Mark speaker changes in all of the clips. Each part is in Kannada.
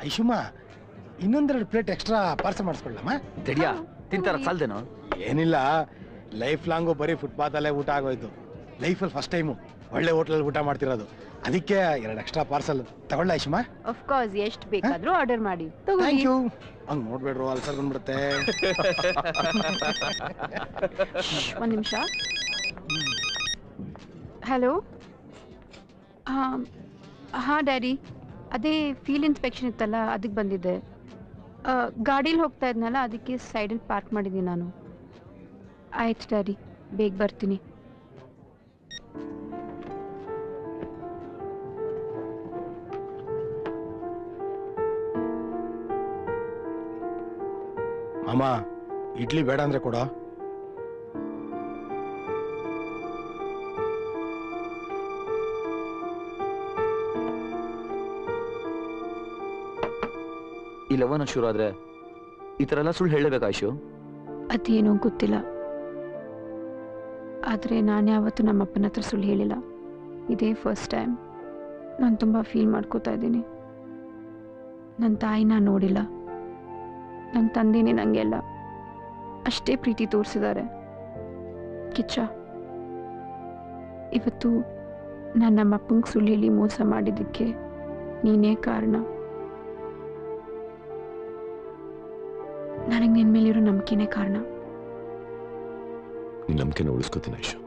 Speaker 1: ಐಶುಮ ಇನ್ನೊಂದೆರಡು ಪ್ಲೇಟ್ ಎಕ್ಸ್ಟ್ರಾ ಪಾರ್ಸಲ್ ಮಾಡಿಸ್ಕೊಳ್ಳಮ್ಮ.
Speaker 2: ತಡಿಯಾ ತಿಂತಾರ ಸಾಲ್ದೇನೋ?
Speaker 1: ಏನಿಲ್ಲ, ಲೈಫ್ ಲಾಂಗು ಬರೀ ಫುಟ್ಪಾತ್ ಅಲ್ಲೇ ಊಟ ಆಗೋಯ್ತು. ಲೈಫಲ್ಲಿ ಫಸ್ಟ್ ಟೈಮು ಒಳ್ಳೆ ಹೋಟ್ಲಲ್ಲಿ ಊಟ ಮಾಡ್ತಿರೋದು. ಅದಕ್ಕೆ 2 ಎಕ್ಸ್ಟ್ರಾ ಪಾರ್ಸಲ್ ತಗೊಳ್ಳ ಐಶುಮ?
Speaker 3: ಆಫ್ ಕೋರ್ಸ್, ಎಷ್ಟು ಬೇಕಾದ್ರೂ ಆರ್ಡರ್ ಮಾಡಿ.
Speaker 1: Thank you. ಹಂಗ್ ನೋಡ್ಬೇಡ್ರು, ಅಲ್ಸರ್ ಬಂದ್ಬಿಡುತ್ತೆ.
Speaker 3: ಒಂದು ನಿಮಿಷ. ಹಲೋ. ಹಾಂ ಡ್ಯಾಡಿ, ಅದೇ ಫೀಲ್ಡ್ ಇನ್ಸ್ಪೆಕ್ಷನ್ ಇತ್ತಲ್ಲ, ಅದಕ್ಕೆ ಬಂದಿದ್ದೆ. ಗಾಡೀಲಿ ಹೋಗ್ತಾ ಇದ್ನಲ್ಲ, ಅದಕ್ಕೆ ಸೈಡಲ್ಲಿ ಪಾರ್ಕ್ ಮಾಡಿದ್ದೀನಿ ನಾನು. ಆಯ್ತು ಡ್ಯಾಡಿ, ಬೇಗ ಬರ್ತೀನಿ.
Speaker 1: ಮಾಮ, ಇಡ್ಲಿ ಬೇಡ ಅಂದ್ರೆ ಕೊಡ.
Speaker 2: ಈ ಲವನ ಶುರು ಆದ್ರೆ ಈ ತರ ಎಲ್ಲ ಸುಳ್ಳು ಹೇಳಬೇಕಾ ಐಶು?
Speaker 3: ಅದೇನೋ ಗೊತ್ತಿಲ್ಲ, ಆದರೆ ನಾನು ಯಾವತ್ತೂ ನಮ್ಮ ಅಪ್ಪನ ಹತ್ರ ಸುಳ್ಳು ಹೇಳಿಲ್ಲ. ಇದೇ ಫಸ್ಟ್ ಟೈಮ್. ನಾನು ತುಂಬ ಫೀಲ್ ಮಾಡ್ಕೋತಾ ಇದ್ದೀನಿ. ನನ್ನ ತಾಯಿನ ನೋಡಿಲ್ಲ, ನನ್ನ ತಂದೆನೇ ನನಗೆಲ್ಲ ಅಷ್ಟೇ ಪ್ರೀತಿ ತೋರಿಸಿದ್ದಾರೆ. ಕಿಚ್ಚ, ಇವತ್ತು ನಾನು ನಮ್ಮ ಅಪ್ಪಂಗೆ ಸುಳ್ಳು ಹೇಳಿ ಮೋಸ ಮಾಡಿದ್ದಕ್ಕೆ ನೀನೇ ಕಾರಣ. ನನಗೆ ನಿನ್ನ ಮೇಲಿರೋ ನಂಬಿಕೆನೇ ಕಾರಣ.
Speaker 4: ನಿನ್ನ ನಂಬಿಕೆನ ಉಳಿಸ್ಕೋತೀನಿ ಐಶು.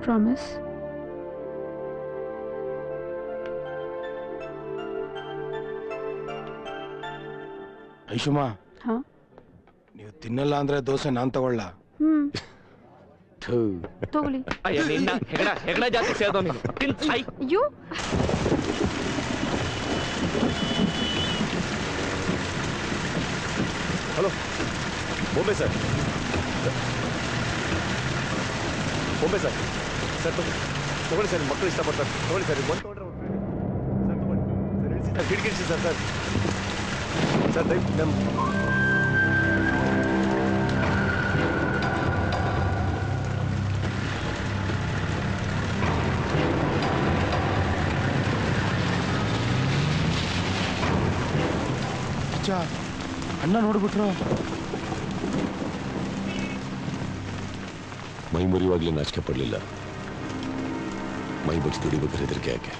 Speaker 3: ಪ್ರಾಮಿಸ್?
Speaker 1: ಐಶುಮ,
Speaker 3: ಹಾ,
Speaker 1: ನೀವು ತಿನ್ನಲ್ಲ ಅಂದ್ರೆ ದೋಸೆ ನಾನ್ ತಗೊಳ್ಳ?
Speaker 3: ತಗೊಳ್ಳಿ.
Speaker 2: ಹೆಗಡ ಜಾತಿ ಸೇರ್ದೋ ನೀನು.
Speaker 3: ಅಯ್ಯೋ,
Speaker 4: ಹಲೋ ಬೊಂಬೆ ಸರ್. ಬೊಂಬೆ ಸರ್. ಸರ್ ತಗೊಳ್ಳಿ ಸರ್, ಮಕ್ಕಳು ಇಷ್ಟಪಡ್ತಾರೆ. ತಗೊಳ್ಳಿ ಸರ್, ಒಂದು ತೊಗೊಂಡ್ರೆ ಸರ್ ತಗೊಳ್ಳಿ ಸರ್. ಇಳಿಸಿ ಸರ್, ಕಿಟಕಿಳಿಸಿ ಸರ್. ಸರ್ ಸರ್ ನಮ್ಮ
Speaker 1: ಅಣ್ಣ ನೋಡ್ಬಿಟ್ರು.
Speaker 4: ಮೈ ಮುರಿಯುವಾಗಲೇ ನಾಚಿಕೆ ಪಡಲಿಲ್ಲ, ಮೈ ಬಚ್ಚಿ ದುಡಿಬೇಕಾದ್ರೆ ಹೆದರಿಕೆ ಯಾಕೆ?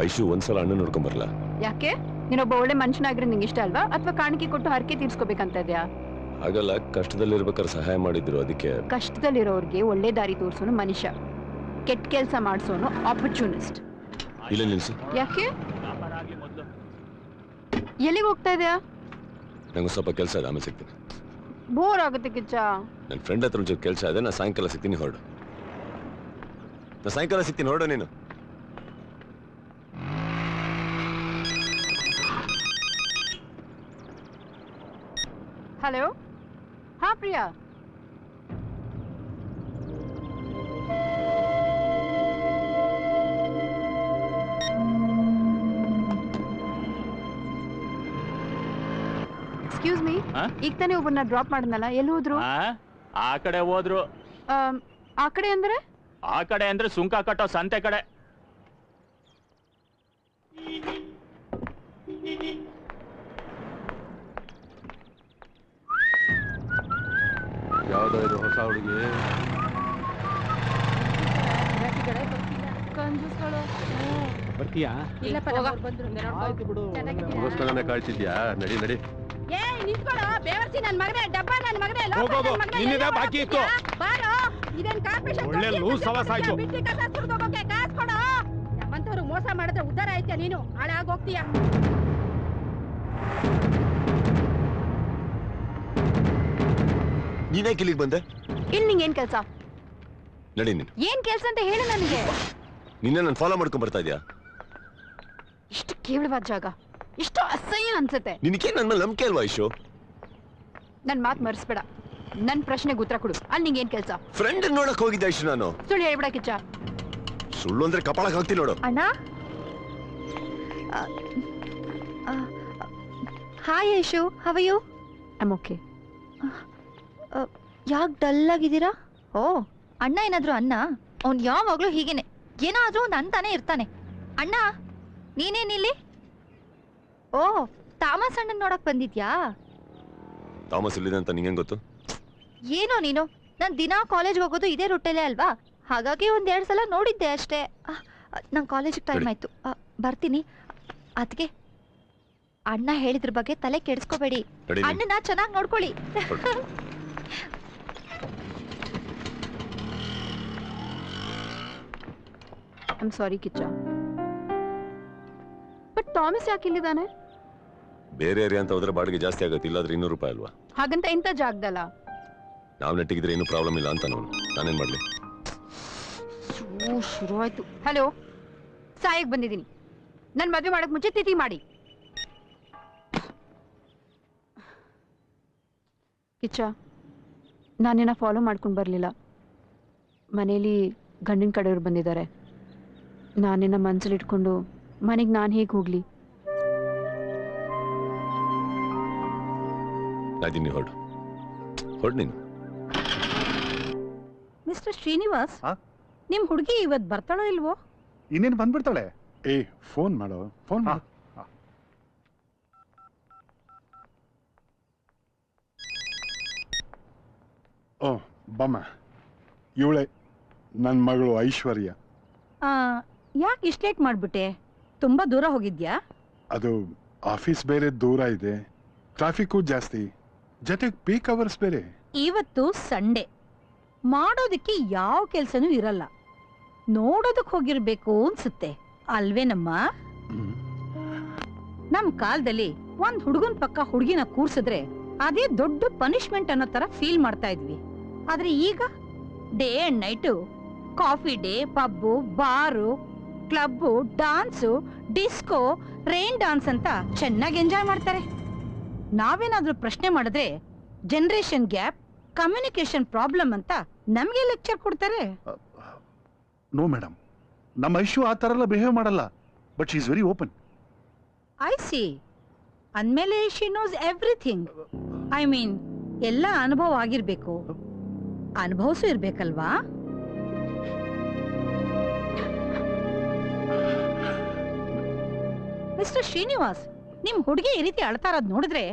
Speaker 4: ಐಶು ಒಂದ್ಸಲ ಅಣ್ಣ ನೋಡ್ಕೊಂಬರಲ್ಲ?
Speaker 3: ಯಾಕೆ? ನೀನೊಬ್ಬ ಒಳ್ಳೆ ಮನುಷ್ಯನಾಗಿರೋ ನಿಂಗೆ ಇಷ್ಟ ಅಲ್ವಾ, ಅಥವಾ ಕಾಣಿಕೆ ಕೊಟ್ಟು ಹರಕೆ ತೀರ್ಸ್ಕೋಬೇಕಂತ ಇದೆಯಾ?
Speaker 4: ಹಾಗಲ್ಲ, ಕಷ್ಟದಲ್ಲಿರ್ಬೇಕಾದ್ರೆ ಸಹಾಯ ಮಾಡಿದ್ರು, ಅದಕ್ಕೆ.
Speaker 3: ಕಷ್ಟದಲ್ಲಿರೋರ್ಗೆ ಒಳ್ಳೆ ದಾರಿ ತೋರಿಸೋನು ಮನುಷ್ಯ, ಕೆಟ್ಟ ಕೆಲಸ ಮಾಡಿಸೋನು ಆಪರ್ಚುನಿಸ್ಟ್.
Speaker 4: ಇಲ್ಲ ನಿಲ್ಸಿ.
Speaker 3: ಯಾಕೆ? ಎಲ್ಲಿಗೆ ಹೋಗ್ತಾ ಇದೆಯಾ?
Speaker 4: ನಂಗೆ ಸ್ವಲ್ಪ ಕೆಲಸ ಇದೆ, ಆಮೇಲೆ ಸಿಗ್ತೀನಿ.
Speaker 3: ಬೋರ್ ಆಗುತ್ತೆ ಕಿಚ್ಚ.
Speaker 4: ನನ್ನ ಫ್ರೆಂಡ್ ಹತ್ರ ಒಂಚೂರು ಕೆಲಸ ಇದೆ, ನಾ ಸಾಯಂಕಾಲ ಸಿಗ್ತೀನಿ, ಹೊರಡು. ನಾ ಸಾಯಂಕಾಲ ಸಿಗ್ತೀನಿ, ಹೊರಡು ನೀನು.
Speaker 3: ಹಲೋ. ಹಾ ಪ್ರಿಯಾ. ಎಕ್ಸ್ಕ್ಯೂಸ್ ಮೀ, ಈಗ ತಾನೇ ಒಬ್ಬರನ್ನ ಡ್ರಾಪ್ ಮಾಡಿದ್ನಲ್ಲ, ಎಲ್ಲಿ ಹೋದ್ರು?
Speaker 5: ಆ ಕಡೆ ಹೋದ್ರು.
Speaker 3: ಆ ಕಡೆ ಅಂದ್ರೆ?
Speaker 5: ಆ ಕಡೆ ಅಂದ್ರೆ ಸುಂಕ ಕಟ್ಟೋ ಸಂತೆ ಕಡೆ.
Speaker 4: ಯಾವ್ದೋ ಇದು ಹೊಸ ಹುಡುಗಿ.
Speaker 5: ಬರ್ತೀಯಾ?
Speaker 4: ಮುಗಿಸ್ಕೊಂಡೇ ಕಾಳ್ತಿದ್ಯಾ? ನಡಿ ನಡಿ.
Speaker 5: ಬಾಕಿ ಇತ್ತು. ಒಳ್ಳೆ ಲೂಸ್ ಸವಾಸ ಆಯ್ತು.
Speaker 6: ನಮ್ಮಂತವ್ರು ಮೋಸ ಮಾಡಿದ್ರೆ ಉದ್ದಾರ ಆಯ್ತಾ? ನೀನು ಹಾಳಾಗೋಗ್ತೀಯ.
Speaker 4: ನೀನೇ ಇಲ್ಲಿಗೆ ಬಂದೆ?
Speaker 3: ಇಲ್ಲಿ ನಿಂಗೆ ಏನ್ ಕೆಲ್ಸ?
Speaker 4: ನಡಿ ನೀನು.
Speaker 3: ಏನ್ ಕೆಲ್ಸ ಅಂತ ಹೇಳು ನನಗೆ.
Speaker 4: ನಿನ್ನೆ ನಾನು ಫಾಲೋ ಮಾಡ್ಕೊಂಡ್ ಬರ್ತಾ ಇದ್ಯಾ?
Speaker 3: ಇಷ್ಟು ಕೇವಲವಾದ ಜಾಗ, ಇಷ್ಟು ಅಸಹ್ಯ ಅನ್ಸುತ್ತೆ.
Speaker 4: ನಿನಗೆ ನನ್ನ ಮೇಲೆ ನಂಬಿಕೆ ಅಲ್ವಾ ಐಶು?
Speaker 3: ನನ್ ಮಾತು ಮರ್ಸ್ಬೇಡ, ನನ್ ಪ್ರಶ್ನೆಗೆ ಉತ್ತರ ಕೊಡು. ಅಲ್ಲಿ ನಿಂಗೆ ಏನ್ ಕೆಲ್ಸ?
Speaker 4: ಫ್ರೆಂಡ್ ನೋಡಕ್ ಹೋಗಿದ್ದೆ ಐಶು ನಾನು.
Speaker 3: ಸುಳ್ಳು ಹೇಳ್ಬಿಡ ಕಿಚ್ಚ.
Speaker 4: ಸುಳ್ಳು ಅಂದ್ರೆ ಕಪಾಳಕ್ಕೆ ಹಾಕ್ತೀನಿ ನೋಡು.
Speaker 7: ಅಣ್ಣ, hi Aishu, how are you?
Speaker 3: I am okay.
Speaker 7: ಯಾಕೆ ಡಲ್ ಆಗಿದ್ದೀರಾ? ಓ, ಅಣ್ಣ ಏನಾದ್ರು ಅಣ್ಣ? ಅವ್ನು ಯಾವಾಗ್ಲೂ ಹೀಗೇನೆ, ಏನಾದ್ರೂ ಒಂದು ಅಂತಾನೆ ಇರ್ತಾನೆ. ಅಣ್ಣ, ನೀನೇನಿಲ್ಲಿ? ಓ, ಥಾಮಸ್ ಅಣ್ಣನ್ ನೋಡಕ್ ಬಂದಿದ್ಯಾ?
Speaker 4: ಥಾಮಸ್ ಇಲ್ಲಿದೆ ಅಂತ ನಿಂಗೆ ಗೊತ್ತು?
Speaker 7: ಏನೋ ನೀನು, ನಾನು ದಿನಾ ಕಾಲೇಜ್ಗೆ ಹೋಗೋದು ಇದೇ ರೂಟಲ್ಲೇ ಅಲ್ವಾ, ಹಾಗಾಗಿ ಒಂದೆರಡು ಸಲ ನೋಡಿದ್ದೆ ಅಷ್ಟೇ. ನಂಗೆ ಕಾಲೇಜಿಗೆ ಟೈಮ್ ಆಯ್ತು, ಬರ್ತೀನಿ. ಅದಕ್ಕೆ ಅಣ್ಣ ಹೇಳಿದ್ರ ಬಗ್ಗೆ ತಲೆ ಕೆಡಿಸ್ಕೋಬೇಡಿ, ಅಣ್ಣನ ಚೆನ್ನಾಗಿ ನೋಡ್ಕೊಳ್ಳಿ.
Speaker 3: I'm sorry Kiccha, but Thomas ಯಾಕೆ ಇಲ್ಲಿದ್ದಾನೆ?
Speaker 4: ಬೇರೆ ಏರಿಯಾ ಅಂತ ಹೋದ್ರೆ ಬಾಡಿಗೆ ಜಾಸ್ತಿ ಆಗುತ್ತೆ, ಇಲ್ಲಾದ್ರೆ 200 ರೂಪಾಯಿ ಅಲ್ವಾ?
Speaker 3: ಹಾಗಂತ ಇಂಥ ಜಾಗದಲ್ಲ.
Speaker 4: ನಾವು ನೆಟ್ಟಿಗಿದ್ರೆ ಏನು ಪ್ರಾಬ್ಲಮ್ ಇಲ್ಲ ಅಂತ ನಾನೇನ್ ಮಾಡ್ಲಿ?
Speaker 3: ಶುರು ಆಯ್ತು. ಹಲೋ, ಸಾಯಕ್ ಬಂದಿದ್ದೀನಿ. ನನ್ ಮದ್ವೆ ಮಾಡಕ್ ಮುಂಚೆ ತಿಥಿ ಮಾಡಿ. ಕಿಚ್ಚ, ನಾನೇನ ಫಾಲೋ ಮಾಡ್ಕೊಂಡು ಬರಲಿಲ್ಲ. ಮನೇಲಿ ಗಂಡಿನ ಕಡೆಯವ್ರು ಬಂದಿದ್ದಾರೆ. ನಾನೇನ ಮನ್ಸಲ್ಲಿ ಇಟ್ಕೊಂಡು ಮನೆಗೆ ನಾನು ಹೇಗೆ ಹೋಗ್ಲಿ?
Speaker 4: ನಾದಿನಿ ಹೊರಡು ನೀನು.
Speaker 6: ಮಿಸ್ಟರ್ ಶ್ರೀನಿವಾಸ್, ನಿಮ್ ಹುಡುಗಿ ಇವತ್ ಬರ್ತಾಳೋ ಇಲ್ವೋ?
Speaker 8: ಇನ್ನೇನು ಬಂದ್ಬಿಡ್ತಾಳೆ.
Speaker 1: ಫೋನ್ ಮಾಡು, ಫೋನ್ ಮಾಡು. ಓ ಬಮ್ಮ, ಇವಳೆ ನನ್ನ ಮಗಳು ಐಶ್ವರ್ಯ.
Speaker 6: ಯಾಕೆ ಇಷ್ಟ ಲೇಟ್ ಮಾಡ್ಬಿಟ್ಟೆ? ತುಂಬಾ ದೂರ ಹೋಗಿದ್ಯಾ?
Speaker 1: ಅದು ಆಫೀಸ್ ಬೇರೆ ದೂರ ಇದೆ, ಟ್ರಾಫಿಕ್ಕು ಜಾಸ್ತಿ, ಜೊತೆಗೆ ಪೀಕ್ ಅವರ್ಸ್ ಬೇರೆ.
Speaker 6: ಇವತ್ತು ಸಂಡೇ, ಮಾಡೋದಕ್ಕೆ ಯಾವ ಕೆಲ್ಸನೂ ಇರಲ್ಲ, ನೋಡೋದಕ್ ಹೋಗಿರ್ಬೇಕು ಅನ್ಸುತ್ತೆ ಅಲ್ವೇನಮ್ಮ? ನಮ್ ಕಾಲದಲ್ಲಿ ಒಂದ್ ಹುಡುಗನ್ ಪಕ್ಕ ಹುಡುಗಿನ ಕೂರ್ಸಿದ್ರೆ ಅದೇ ದೊಡ್ಡ ಪನಿಷ್ಮೆಂಟ್ ಅನ್ನೋ ತರ ಫೀಲ್ ಮಾಡ್ತಾ ಇದ್ವಿ. ಆದ್ರೆ ಈಗ day and night coffee day, pub, bar, club, dance, disco, rain dance ಅಂತ ಚೆನ್ನಾಗಿ ಎಂಜಾಯ್ ಮಾಡ್ತಾರೆ. ನಾವೇನಾದ್ರೂ ಪ್ರಶ್ನೆ ಮಾಡಿದ್ರೆ ಜನರೇಷನ್ ಗ್ಯಾಪ್, ಕಮ್ಯುನಿಕೇಶನ್ ಪ್ರಾಬ್ಲಮ್ ಅಂತ ನಮ್ಗೆ ಲೆಕ್ಚರ್ ಕೊಡ್ತಾರೆ.
Speaker 8: ನೋ ಮೇಡಮ್, ನಮ್ಮ ಐಶು ಆ ಥರ ಎಲ್ಲ ಬಿಹೇವ್ ಮಾಡಲ್ಲ, but she is very open.
Speaker 6: I see. ಅಂದ್ಮೇಲೆ she knows everything. I mean, ಎಲ್ಲ ಅನುಭವ ಆಗಿರ್ಬೇಕು, ಅನುಭವಿಸು ಇರ್ಬೇಕಲ್ವಾ? ಮಿಸ್ಟರ್ ಶ್ರೀನಿವಾಸ್, ನಿಮ್ ಹುಡುಗಿ ಈ ರೀತಿ ಅಳ್ತಾ ಇರೋದ್ ನೋಡಿದ್ರೆ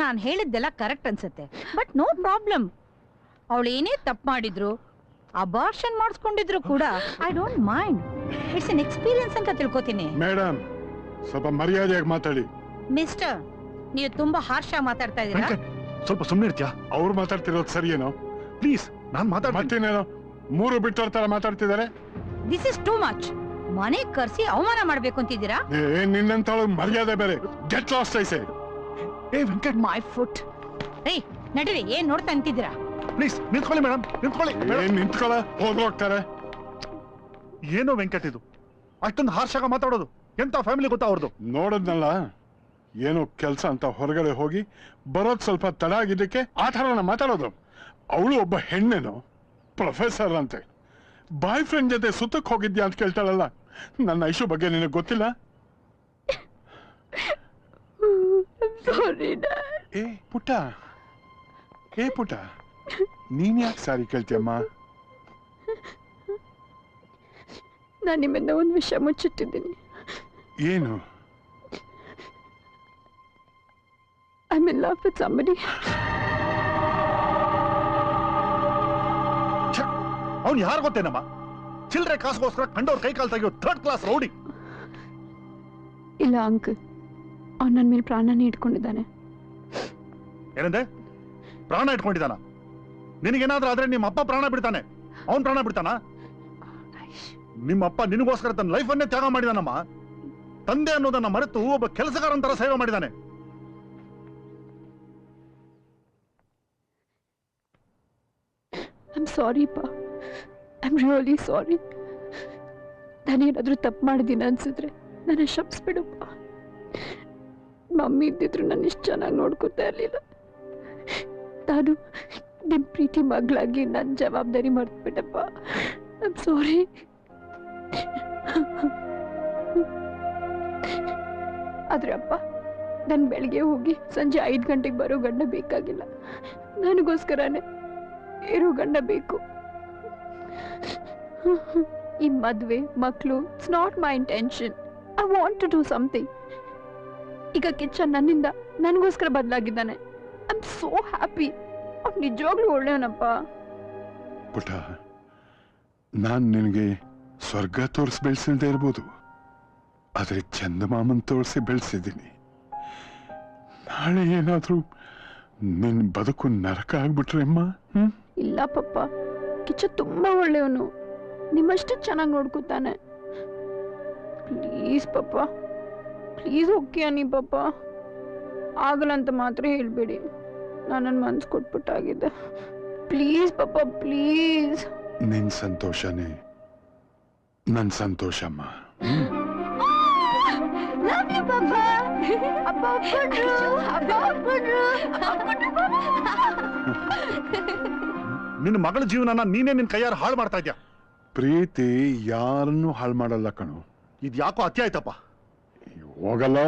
Speaker 6: ನಾನ್ ಹೇಳಿದ್ದೆಲ್ಲ ಕರೆಕ್ಟ್ ಅನ್ಸುತ್ತೆ, ಬಟ್ ನೋ ಪ್ರಾಬ್ಲಮ್. ಅವಳು ಏನೇ ತಪ್ಪು ಮಾಡಿದ್ರು, ಅಬಾರ್ಷನ್ ಮಾಡಿಸ್ಕೊಂಡಿದ್ರು ಕೂಡ I don't mind. It's an experience ಅಂತ ತಿಳ್ಕೊತೀನಿ.
Speaker 1: ಮೇಡಮ್, ಸ್ವಲ್ಪ ಮರ್ಯಾದೆಯಾಗಿ ಮಾತಾಡಿ.
Speaker 6: ಮಿಸ್ಟರ್, ನೀವು ತುಂಬಾ ಹಾರ್ಷ ಮಾತಾಡ್ತಾ ಇದ್ದೀರಾ.
Speaker 8: ಸ್ವಲ್ಪ ಸುಮ್ಮನೆ ಇರ್ತೀಯಾ?
Speaker 1: ಅವ್ರು ಮಾತಾಡ್ತಿರೋದು ಸರಿಯೇನೋ?
Speaker 8: ಪ್ಲೀಸ್, ನಾನು
Speaker 1: ಮತ್ತೇನೇನೋ ಮೂರು ಬಿಟ್ಟವ್ರ ತರ ಮಾತಾಡ್ತಿದ್ದಾರೆ.
Speaker 6: This is too much. ಮನೆ ಕರ್ಸಿ ಅವಮಾನ ಮಾಡ್ಬೇಕು ಅಂತಿದ್ದೀರಾ?
Speaker 1: ನಿನ್ನಂತಳು ಮರ್ಯಾದೆ ಬೇರೆ. Get lost I say.
Speaker 8: Venkat,
Speaker 6: my foot. ರೇ ನಡೀರಿ, ಏನ್ ನೋಡ್ತಾ ನಿಂತಿದ್ದೀರಾ?
Speaker 8: ಪ್ಲೀಸ್ ನಿಂತ್ಕೊಳ್ಳಿ ಮೇಡಮ್, ನಿಂತ್ಕೊಳ್ಳಿ.
Speaker 1: ನಿಂತ್ಕೊಳ್ಳ, ಹೋಗ್ತಾರೆ.
Speaker 8: ಏನೋ ವೆಂಕಟ್ ಇದು, ಅಷ್ಟೊಂದು ಹಾರ್ಷಾಗ ಮಾತಾಡೋದು? ಎಂತ ಫ್ಯಾಮಿಲಿ ಗೊತ್ತಾ ಅವ್ರದ್ದು?
Speaker 1: ನೋಡದ್ನಲ್ಲ, ಏನೋ ಕೆಲ್ಸ ಅಂತ ಹೊರಗಡೆ ಹೋಗಿ ಬರೋದ್ ಸ್ವಲ್ಪ ತಡ ಆಗಿದ್ದಕ್ಕೆ ಆ ಥರ ಮಾತಾಡೋದು. ಅವಳು ಒಬ್ಬ ಹೆಣ್ಣೇನು, ಪ್ರೊಫೆಸರ್ ಅಂತೆ, ಬಾಯ್ ಫ್ರೆಂಡ್ ಜೊತೆ ಸುತ್ತಕ್ಕೆ ಹೋಗಿದ್ಯಾ ಅಂತ ಕೇಳ್ತಾಳಲ್ಲ. ನನ್ನ ಐಶು ಬಗ್ಗೆ ನಿನಗೆ ಗೊತ್ತಿಲ್ಲ? ಪುಟ್ಟ, ಪುಟ್ಟ, ನೀನ್ ಯಾಕೆ ಸಾರಿ ಕೇಳ್ತೀಯಮ್ಮ?
Speaker 3: ನಾನು ನಿಮ್ಮಿಂದ ಒಂದು ವಿಷಯ ಮುಚ್ಚಿಟ್ಟಿದ್ದೀನಿ.
Speaker 1: ಏನು?
Speaker 3: I'm in love with somebody.
Speaker 8: ಅವ್ನು ಯಾರು ಗೊತ್ತೇನಮ್ಮ? ಚಿಲ್ಲರೆ ಕಾಸುಗೋಸ್ಕರ ಕಂಡವ್ರ ಕೈ ಕಾಲು ತೆಗಿಯೋ ಥರ್ಡ್ ಕ್ಲಾಸ್ ರೌಡಿ.
Speaker 3: ಇಲ್ಲ ಅಂಕಲ್, ಅವ್ನು ನನ್ನ ಮೇಲೆ ಪ್ರಾಣನೇ ಇಟ್ಕೊಂಡಿದ್ದಾನೆ.
Speaker 8: ಏನಂದೆ? ಪ್ರಾಣ ಇಟ್ಕೊಂಡಿದ್ದಾನ? ನಿನಗೇನಾದ್ರೂ ಆದ್ರೆ ನಿಮ್ಮ ಅಪ್ಪ ಪ್ರಾಣ ಬಿಡ್ತಾನೆ, ಅವನ್ ಪ್ರಾಣ ಬಿಡ್ತಾನ? ನಿಮ್ಮ ಅಪ್ಪ ನಿನಗೋಸ್ಕರ ತನ್ನ ಲೈಫನ್ನೇ ತ್ಯಾಗ ಮಾಡಿದಾನಮ್ಮ. ತಂದೆ ಅನ್ನೋದನ್ನ ಮರೆತು ಒಬ್ಬ ಕೆಲಸಗಾರಂತರ ಸೇವೆ ಮಾಡಿದಾನೆ.
Speaker 3: I'm sorry, Pa. I'm really sorry. ನಾನೇನಾದ್ರೂ ತಪ್ಪು ಮಾಡಿದ್ದೀನಿ ಅನ್ಸಿದ್ರೆ ನನ್ನ ಶಪಿಸ್ಬಿಡಪ್ಪ. ಮಮ್ಮಿ ಇದ್ದಿದ್ರು ನನ್ನ ಇಷ್ಟು ಚೆನ್ನಾಗಿ ನೋಡ್ಕೊತಾ ಇರಲಿಲ್ಲ. ನಾನು ನಿಮ್ಮ ಪ್ರೀತಿ ಮಗಳಾಗಿ ನನ್ನ ಜವಾಬ್ದಾರಿ ಮಾಡ್ಬಿಟ್ಟಪ್ಪ. I'm sorry. ಆದ್ರೆ ಅಪ್ಪ, ನಾನು ಬೆಳಗ್ಗೆ ಹೋಗಿ ಸಂಜೆ 5 ಗಂಟೆಗೆ ಬರೋ ಗಂಡ ಬೇಕಾಗಿಲ್ಲ. ನನಗೋಸ್ಕರನೇ ಇರೋ ಗಂಡ ಬೇಕು. ಈ ಮದುವೆ, ಮಕ್ಕಳು, it's not my intention. I want to do something. ಈಗ ಕಿಚ್ಚ ನನ್ನಿಂದ ನನಗೋಸ್ಕರ ಬದಲಾಗಿದ್ದಾನೆ. I am so happy. ಅವ್ನು ನಿಜವಾಗ್ಲೂ ಒಳ್ಳೆಯವನಪ್ಪ.
Speaker 1: ಪುಟ, ನಾನ್ ನಿನಗೆ ಸ್ವರ್ಗ ತೋರಿಸಿ ಬೆಳೆಸಿಲ್ದೇ ಇರ್ಬೋದು, ಆದ್ರೆ ಚಂದಮಾಮನ್ ತೋರಿಸಿ ಬೆಳೆಸಿದ್ದೀನಿ. ನಾಳೆ ಏನಾದ್ರೂ ನಿನ್ ಬದುಕು ನರಕ ಆಗ್ಬಿಟ್ರೆ ಅಮ್ಮ.
Speaker 3: ಇಲ್ಲ ಪಪ್ಪ, ಕಿಚ್ಚ ತುಂಬಾ ಒಳ್ಳೆಯವನು. ನಿಮ್ಮಷ್ಟು ಚೆನ್ನಾಗಿ ನೋಡ್ಕೊತಾನೆ. ಪ್ಲೀಸ್ ಪಪ್ಪ, ಪ್ಲೀಸ್ ಓಕೆ ಅನ್ನಿ ಪಪ್ಪ. ಆಗಲ್ಲ ಅಂತ ಮಾತ್ರ ಹೇಳ್ಬೇಡಿ. ನಾನು ನನ್ನ ಮನ್ಸು ಕೊಟ್ಬಿಟ್ಟಾಗಿದ್ದೆ. Please papa, please.
Speaker 1: ನಿನ್ ಸಂತೋಷನೇ ನನ್ ಸಂತೋಷಮ್ಮ.
Speaker 7: ಲವ್ ಯು ಪಾಪ. ಅಪ್ಪ ಒಪ್ಕೊಂಡ್ರು, ಅಪ್ಪ ಒಪ್ಕೊಂಡ್ರು, ಅಪ್ಪ ಒಪ್ಕೊಂಡ್ರು
Speaker 8: ನಿನ್ನ ಮಗಳ ಜೀವನನ ನೀನೇ ನಿನ್ ಕೈಯಾರ ಹಾಳು ಮಾಡ್ತಾ ಇದ್ಯಾ.
Speaker 1: ಪ್ರೀತಿ ಯಾರನ್ನೂ ಹಾಳು ಮಾಡಲ್ಲ ಕಣು.
Speaker 8: ಇದು ಯಾಕೋ ಅತ್ಯ ಆಯ್ತಪ್ಪ.
Speaker 1: ಹೋಗಲ್ಲ.